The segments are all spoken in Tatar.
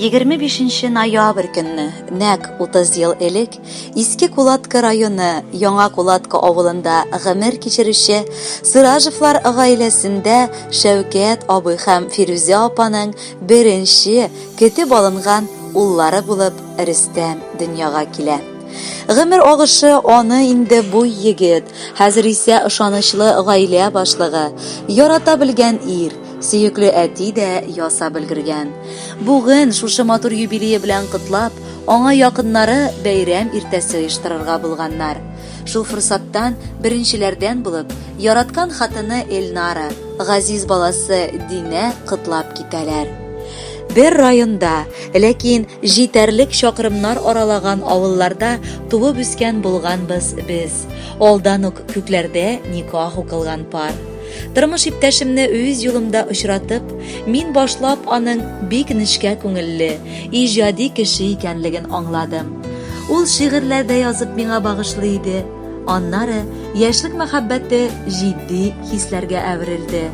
25 ноябрь көнне, нәк 30 ел элек, Иске Кулатка районы Яңа Кулатка авылында гомер кичерүче Сыражевлар гаиләсендә Шәүкәт абый һәм Фирүзә апаның беренче көтеп алынган уллары булып Рөстәм дөньяга килә. Гомер агышы аны инде бу егет, хәзер исә ышанычлы гаилә башлыгы, ярата белгән ир, сөекле әти дә ясап өлгергән. Бүген шушы матур юбилее белән котлап, аңа якыннары бәйрәм иртәсе оештырырга булганнар. Шул форсаттан беренчеләрдән булып, яраткан хатыны Эльнара, газиз баласы Динә котлап китәләр. Бер районда, ләкин җитәрлек чакрымнар аралаган авылларда туып үскән булганбыз без. Алдан ук күкләрдә никах укылган пар. Тормыш иптәшемне үз юлымда очратып, мин башлап аның бик нечкә күңелле, иҗади кеше икәнлеген аңладым. Ул шигырьләрдә язып миңа багышлый иде. Аннары яшьлек мәхәббәте җитди хисләргә әверелде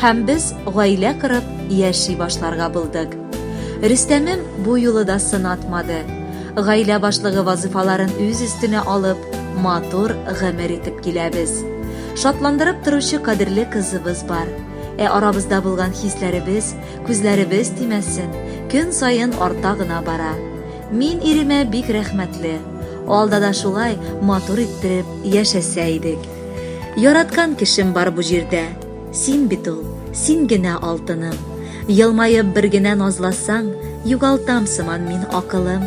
һәм без гаилә корып яши башларга булдык. Рөстәмем бу юлы да сынатмады. Гаилә башлыгы вазифаларын үз өстенә алып, матур гомер итеп киләбез. Шатландырып торучы кадерле кызыбыз бар. Арабызда булган хисләребез, күзләребез тимәсен, көн сайын арта гына бара. Мин иремә бик рәхмәтле. Алда да шулай матур иттереп яшәсә идек. Яраткан кешем бар бу җирдә. Син бит ул, син генә алтыным. Елмаеп бер генә назласаң, югалтам сыман мин акылым.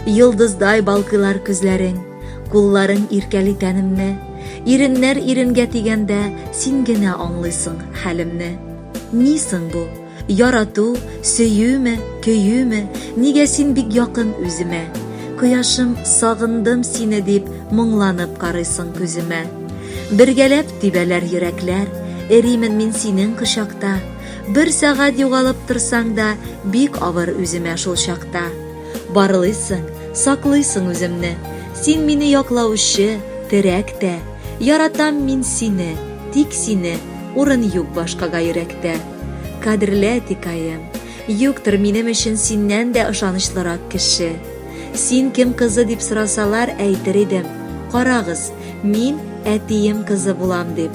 Йолдыздай балкыйлар күзләрең, кулларың иркәли тәнемне. Иреннәр иренгә тигәндә, син генә аңлыйсың хәлемне. Ни соң бу? Ярату, сөюме, көюме? Нигә син бик якын үземә? Кояшым, сагындым сине дип, моңланып карыйсың күземә. Бергәләп тибәләр йөрәкләр, эримен мин синең кочакта. Бер сәгать югалып торсаң да, бик авыр үземә шул чакта. Барлыйсың, саклыйсың үземне. Син мине яклаучы, терәк тә. Яратам мин сине, тик сине, урын юк башкага йөрәктә. Кадерле тикаем, юктыр минем өчен синнән дә ышанычлырак кеше. Син кем кызы дип сорасалар әйтер идем. Карагыз, мин әтием кызы булам дип.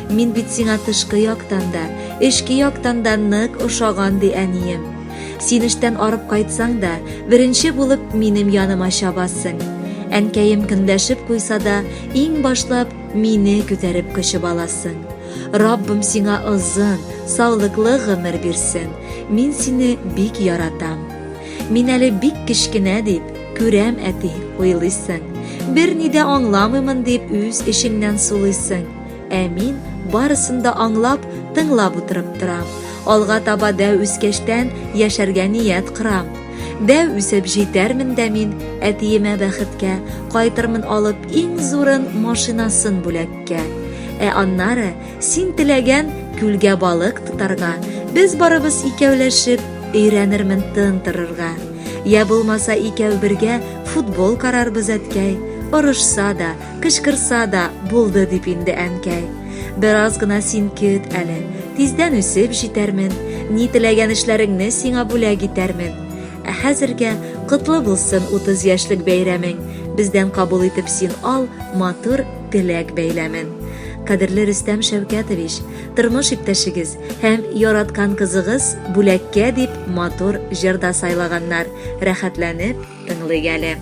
Мин бит сиңа тышкы яктан да, эчке яктан да нык ошаган ди әнием. Син эштән арып кайтсаң да, беренче булып минем яныма чабасың. Әнкәем көндәшеп куйса да, иң башлап мине күтәреп кочып аласың. Раббым сиңа озын, саулыклы гомер бирсен. Мин сине бик яратам. Мин әле бик кечкенә дип, күрәм әти, уйлыйсың. Бер ни дә аңламыймын дип үз эшеңнән сулыйсың. Мин барысын да аңлап, тыңлап утырып торам. Алга таба дәү үскәчтән яшәргә ният кырам. Дәү үсеп җитәрмен дә мин әтиемә бәхеткә, кайтырмын алып иң зурын машинасын бүләккә. Аннары син теләгән күлгә балык тотарга, без барыбыз икәүләшеп өйрәнермен тын торырга. Я булмаса икәү бергә футбол карарбыз әткәй. Орышса да, кычкырса да булды дип инде әнкәй. Бераз гына син көт әле, тиздән үсеп җитәрмен, ни теләгән эшләреңне сиңа бүләк итәрмен. Хәзергә котлы булсын 30 яшьлек бәйрәмең, бездән кабул итеп син ал матур теләк бәйләмен. Кадерле Рөстәм Шәүкәтович, тормыш иптәшегез һәм яраткан кызыгыз бүләккә дип матур җырда сайлаганнар. Рәхәтләнеп тыңлыйк әле.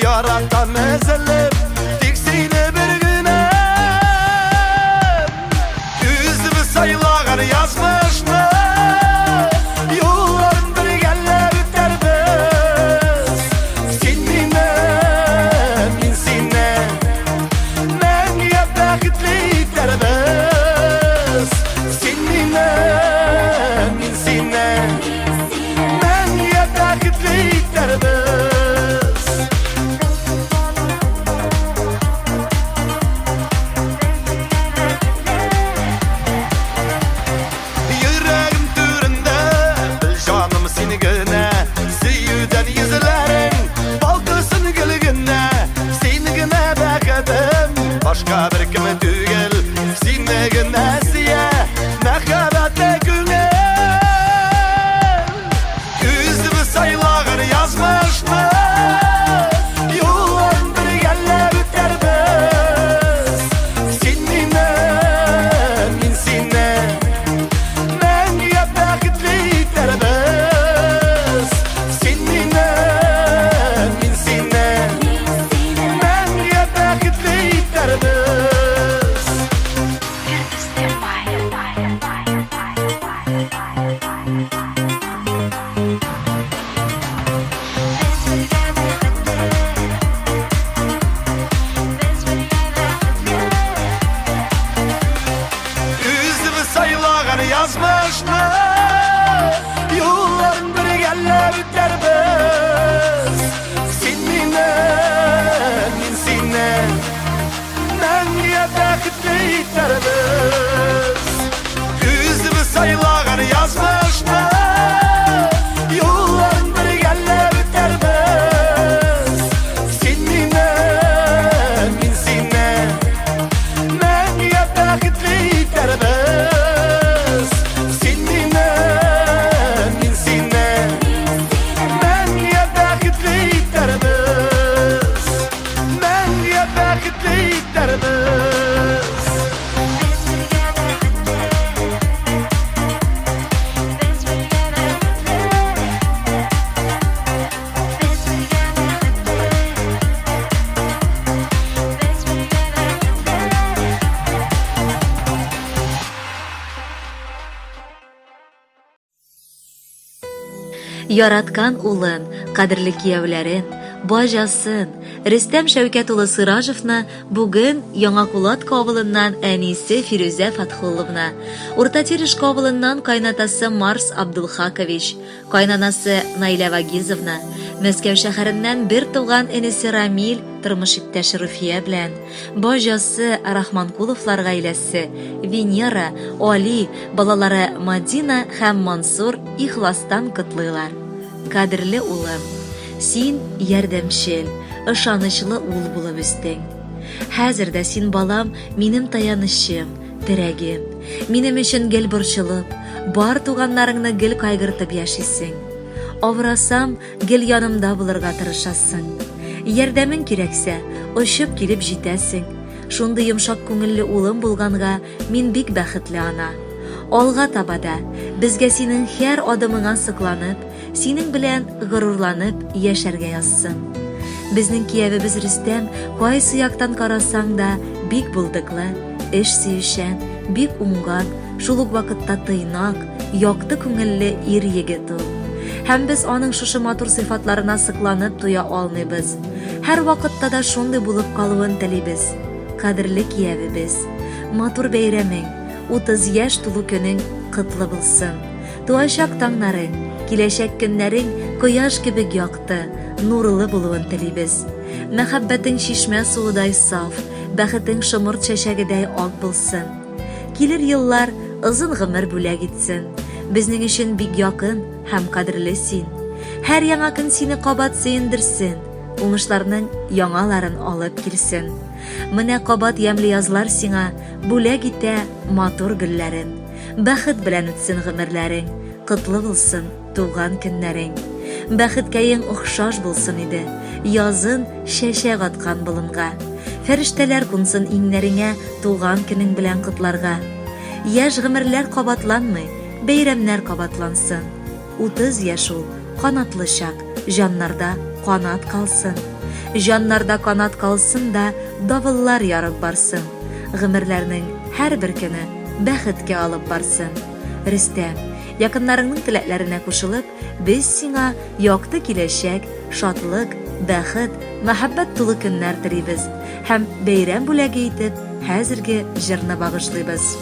Yarattan mezelip, tik seni bir güne Яраткан улын, кадерле кияүләрен, бажасын, Рөстәм Шәүкәт улы Сыражевны бүген Яңа Кулатка авылыннан әнисе Фирүзә Фатхулловна, Урта Терешка авылыннан кайнатасы Марс Абдулхакович, кайнанасы Наилә Вагизовна, Мәскәү шәһәреннән бер туган энесе Рамил тормыш иптәше Руфия белән, бажасы Рахманкуловлар гаиләсе, Венера, Али, балалары Мадина һәм Мансур ихластан котлыйлар. Кадерле улым, син ярдәмчел, ышанычлы ул булып үстең. Хәзер дә син балам минем таянычым, терәгем. Минем өчен гел борчылып, бар туганнарыңны гел кайгыртып яшисең. Авырасам, гел янымда булырга тырышасың. Ярдәмең кирәксә, очып килеп җитәсең. Шундый йомшак күңелле улым булганга, мин бик бәхетле ана. Алга табада безгә синең һәр адымыңа сокланып, синең белән горурланып яшәргә язсын. Безнең киявебез Рөстәм кайсы яктан карасаң да бик булдыклы, эш сөючән, бик уңган, шул ук вакытта тыйнак, якты күңелле ир егет ул. Һәм без аның шушы матур сыйфатларына сокланып туя алмыйбыз. Һәр вакытта да шундый булып калуын телибез. Кадерле киявебез, матур бәйрәмең, 30 яшь тулу көнең котлы булсын. Туачак таңнарың, киләчәк көннәрең кояш кебек якты, нурлы булуын телибез. Мәхәббәтең чишмә суыдай саф, бәхетең шомырт чәчәгедәй ак булсын. Килер еллар озын гомер бүләк итсен. Безнең өчен бик якын һәм кадерле син. Һәр яңа көн сине кабат сөендерсен, уңышларның яңаларын алып килсен. Менә кабат ямлы язлар сиңа бүләк итә матур гөлләрен. Бәхет белән үтсен гомерләрең, котлы булсын туган көннәрең. Бәхеткәең охшаш булсын иде, язын чәчәк аткан болынга. Фәрештәләр кунсын иңнәреңә туган көнең белән котларга. Яшь гомерләр кабатланмый, бәйрәмнәр кабатлансын. 30 яшь ул, канатлы чак, җаннарда канат калсын. Җаннарда канат калсын да давыллар ярып барсын. Гомерләрнең һәр бер көне бәхеткә алып барсын. Рөстәм, якыннарыңның теләкләренә кушылып, без сиңа якты киләчәк, шатлык, бәхет, мәхәббәт тулы көннәр телибез һәм бәйрәм бүләге итеп хәзерге җырны багышлыйбыз.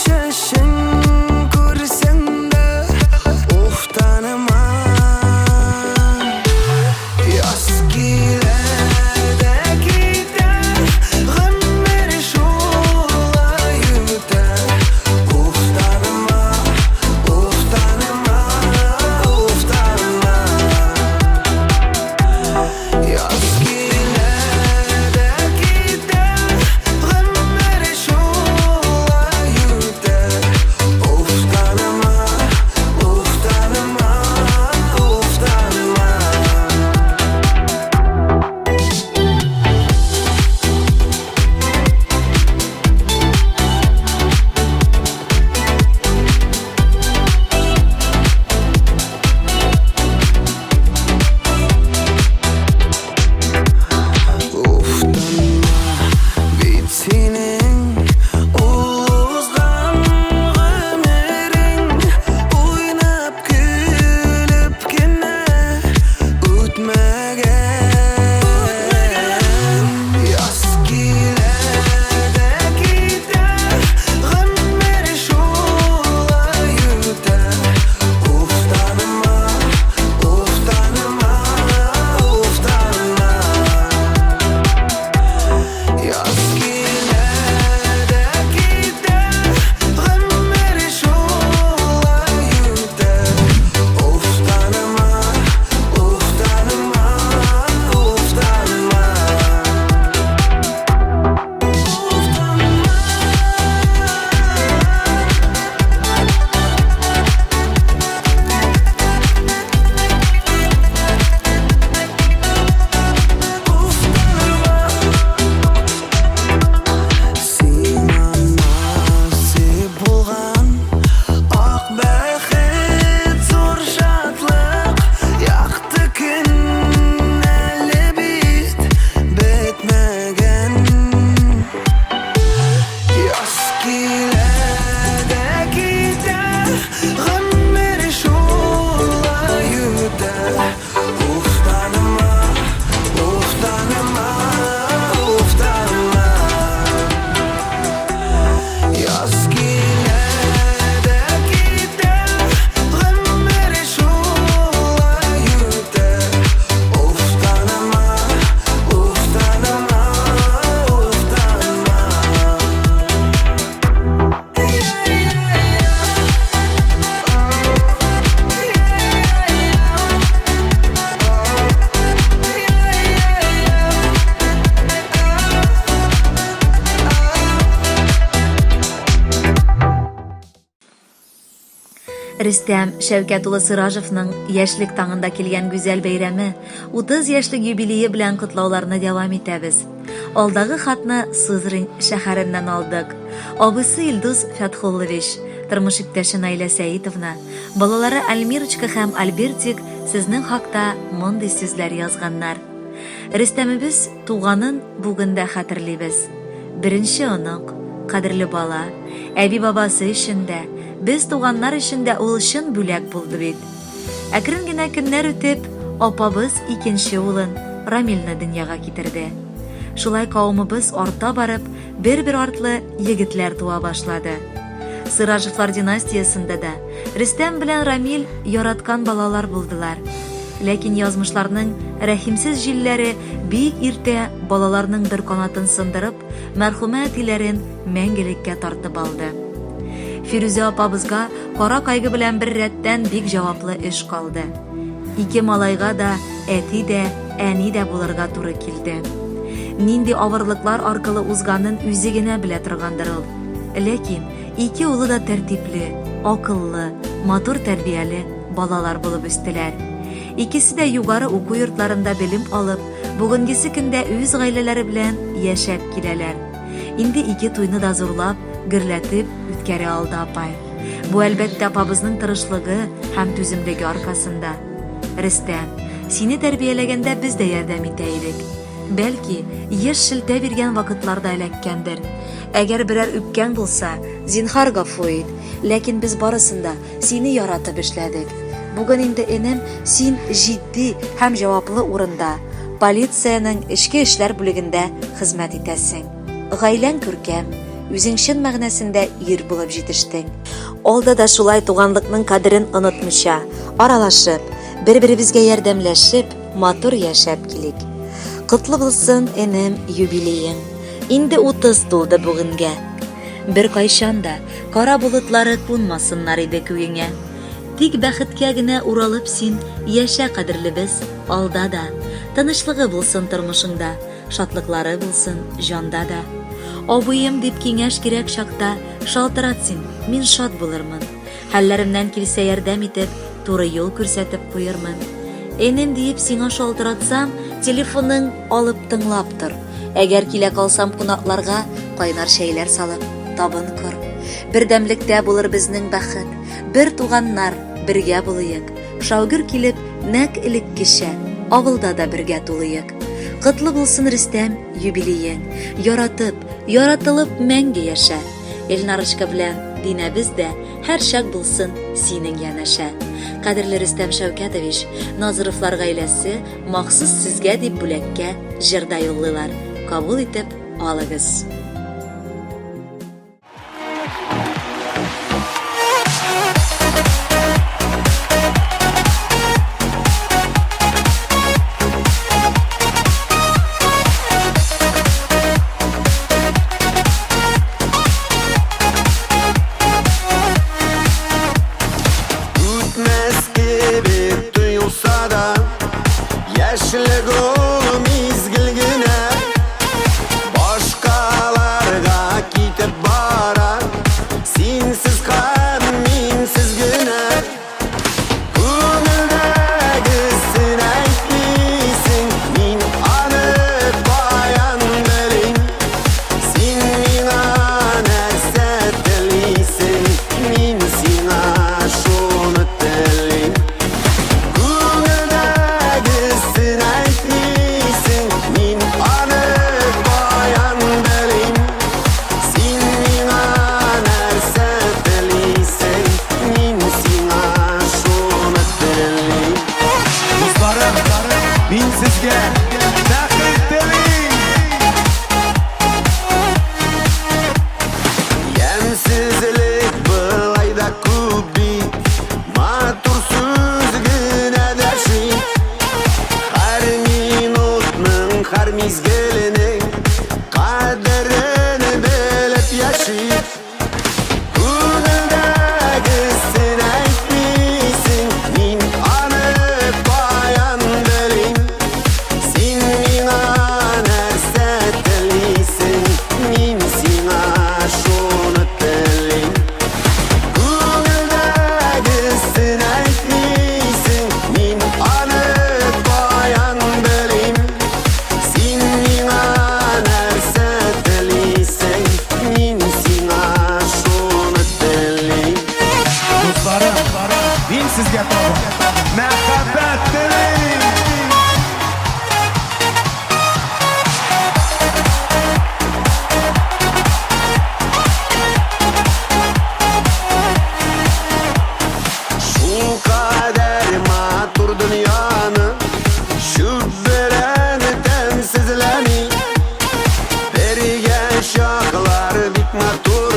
Şaşın kursan da Рөстәм Шәүкәт улы Сыражевның яшьлек таңында килгән гүзәл бәйрәме 30 яшьлек юбилее белән котлауларны дәвам итәбез. Алдагы хатны Сызрань шәһәреннән алдык. Абысы Илдус Фәтхуллович, тормыш иптәше Наилә Сәитовна, балалары Альмирочка һәм Альбертик сезнең хакта мондый сүзләр язганнар. Рөстәмебез туганын бүген дә хәтерлибез. Беренче онук, кадерле бала, әби бабасы өчен дә, без туганнар өчен дә ул чын бүләк булды бит. Әкрен генә көннәр үтеп, апабыз икенче улын Рамилне дөньяга китерде. Шулай кавымыбыз арта барып, бер-бер артлы егетләр туа башлады. Сыражевлар династиясында да Рөстәм белән Рамил яраткан балалар булдылар. Ләкин язмышларның рәхимсез җилләре бик иртә балаларның бер канатын сындырып, мәрхүмә әтиләрен мәңгелеккә тартып алды. Фирүзә апабызга кара кайгы белән бер рәттән бик җаваплы эш калды. Ике малайга да, әти дә, әни дә булырга туры килде. Нинди авырлыклар аркылы узганын үзе генә белә торгандыр ул. Ләкин ике улы да тәртипле, акыллы, матур тәрбияле балалар булып үстеләр. Икесе дә югары уку йортларында белем алып, бүгенгесе көндә үз гаиләләре белән яшәп киләләр. Инде ике туйны да зурлап, гөрләтеп үткәрә алды апай. Бу әлбәттә апабызның тырышлыгы һәм түземлеге аркасында. Рөстәм, сине тәрбияләгәндә без дә ярдәм итә идек. Бәлки, еш шелтә биргән вакытларда эләккәндер. Әгәр берәр үпкән булса, зинһар гафу ит. Ләкин без барысында сине яратып эшләдек. Бүген инде энем, син җитди һәм җаваплы урында, полициянең эчке эшләр бүлегендә хезмәт итәсең. Гаиләң күркәм, үзең чын мәгънәсендә ир булып җитештең. Алда да шулай туганлыкның кадерен онытмыйча, аралашып, бер-беребезгә ярдәмләшеп, матур яшәп килик. Котлы булсын, энем, юбилеең. Инде 30 тулды бүгенгә. Бер кайчан да кара болытлары кунмасыннар иде күңеңә. Тик бәхеткә генә уралып син яшә, кадерлебез, алда да. Тынычлыгы булсын тормышыңда, шатлыклары булсын җанда да. Абыем дип киңәш кирәк чакта, шалтырат син, мин шат булырмын. Хәлләремнән килсә ярдәм итеп, туры юл күрсәтеп куермын. Энем диеп сиңа шалтыратсам, телефонның алып тыңлап тор. Әгәр килә калсам кунакларга, кайнар шәйләр салып, табын кор. Бердәмлектә булыр безнең бәхет. Бер туганнар, бергә булыйык. Шаугыр килеп, нәк элеккечә, авылда да бергә тулыйык. Котлы булсын, Рөстәм, юбилеең. Яратып, яратылып мәңге яшә. Эльнарочка белән Динәбез дә һәр чак булсын синең янәшә. Кадерле Рөстәм Шәүкәтович, Назыровлар гаиләсе махсус сезгә дип бүләккә җырда юллыйлар. Кабул итеп алыгыз. Яшьлек ул мизгел генә, башкаларга китеп бара, синсез һәм минсез генә. Күңелдәгесен әйтмисең, мин аны каян белим. Син миңа нәрсә телисең, мин сиңа шуны телим. Мин сезгә бәхет телим. Ямьсезлек былай да күп бит, матур сүз генә дәши. Һәр минутның, һәр мизгеленең кадерен белеп яши. Күңелдәгесен әйтмисең, мин аны каян белим. Син миңа нәрсә телисең, мин сиңа шуны телим. Күңелдәгесен Mehabbet dilim. Şu kader matur dünyanı şu bilen temsizlemi Berige şaklar bit matur